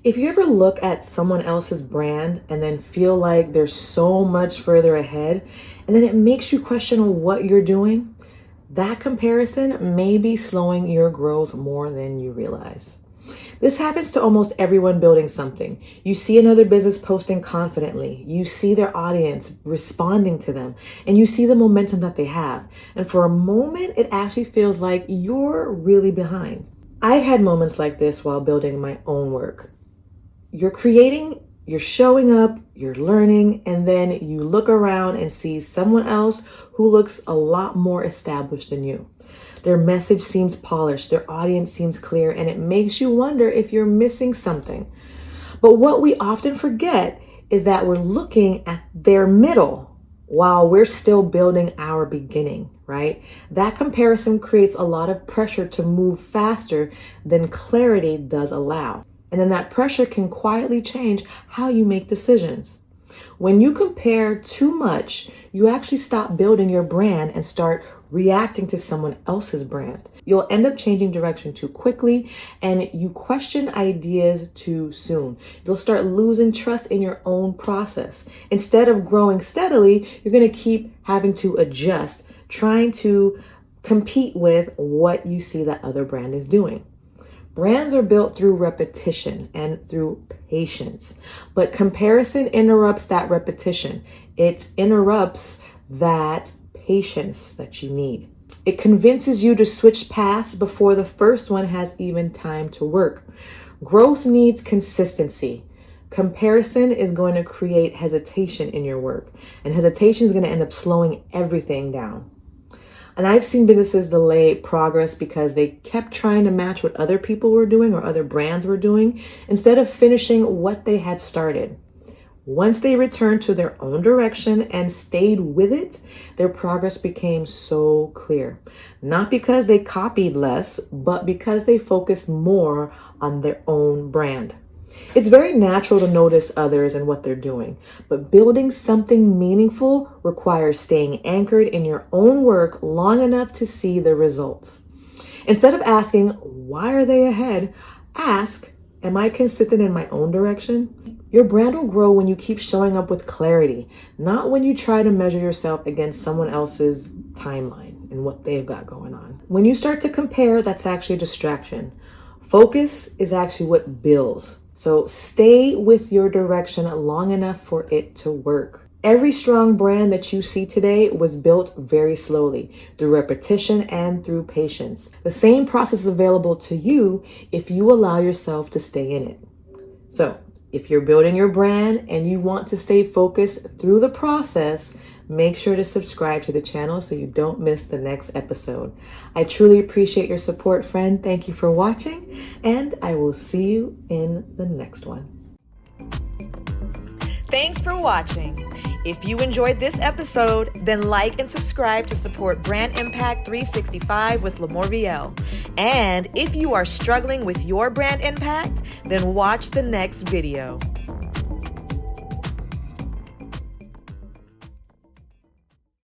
If you ever look at someone else's brand and then feel like they're so much further ahead, and then it makes you question what you're doing, that comparison may be slowing your growth more than you realize. This happens to almost everyone building something. You see another business posting confidently, you see their audience responding to them, and you see the momentum that they have. And for a moment, it actually feels like you're really behind. I had moments like this while building my own work. You're creating, you're showing up, you're learning, and then you look around and see someone else who looks a lot more established than you. Their message seems polished, their audience seems clear, and it makes you wonder if you're missing something. But what we often forget is that we're looking at their middle while we're still building our beginning, right? That comparison creates a lot of pressure to move faster than clarity does allow. And then that pressure can quietly change how you make decisions. When you compare too much, you actually stop building your brand and start reacting to someone else's brand. You'll end up changing direction too quickly, and you question ideas too soon. You'll start losing trust in your own process. Instead of growing steadily, you're going to keep having to adjust, trying to compete with what you see that other brand is doing. Brands are built through repetition and through patience, but comparison interrupts that repetition. It interrupts that patience that you need. It convinces you to switch paths before the first one has even time to work. Growth needs consistency. Comparison is going to create hesitation in your work, and hesitation is going to end up slowing everything down. And I've seen businesses delay progress because they kept trying to match what other people were doing or other brands were doing instead of finishing what they had started. Once they returned to their own direction and stayed with it, their progress became so clear. Not because they copied less, but because they focused more on their own brand. It's very natural to notice others and what they're doing, but building something meaningful requires staying anchored in your own work long enough to see the results. Instead of asking, why are they ahead? Ask, am I consistent in my own direction? Your brand will grow when you keep showing up with clarity, not when you try to measure yourself against someone else's timeline and what they've got going on. When you start to compare, that's actually a distraction. Focus is actually what builds. So stay with your direction long enough for it to work. Every strong brand that you see today was built very slowly through repetition and through patience. The same process is available to you if you allow yourself to stay in it. So if you're building your brand and you want to stay focused through the process, make sure to subscribe to the channel so you don't miss the next episode. I truly appreciate your support, friend. Thank you for watching, and I will see you in the next one. Thanks for watching. If you enjoyed this episode, then like and subscribe to support Brand Impact 365 with LaMorvielle. And if you are struggling with your brand impact, then watch the next video.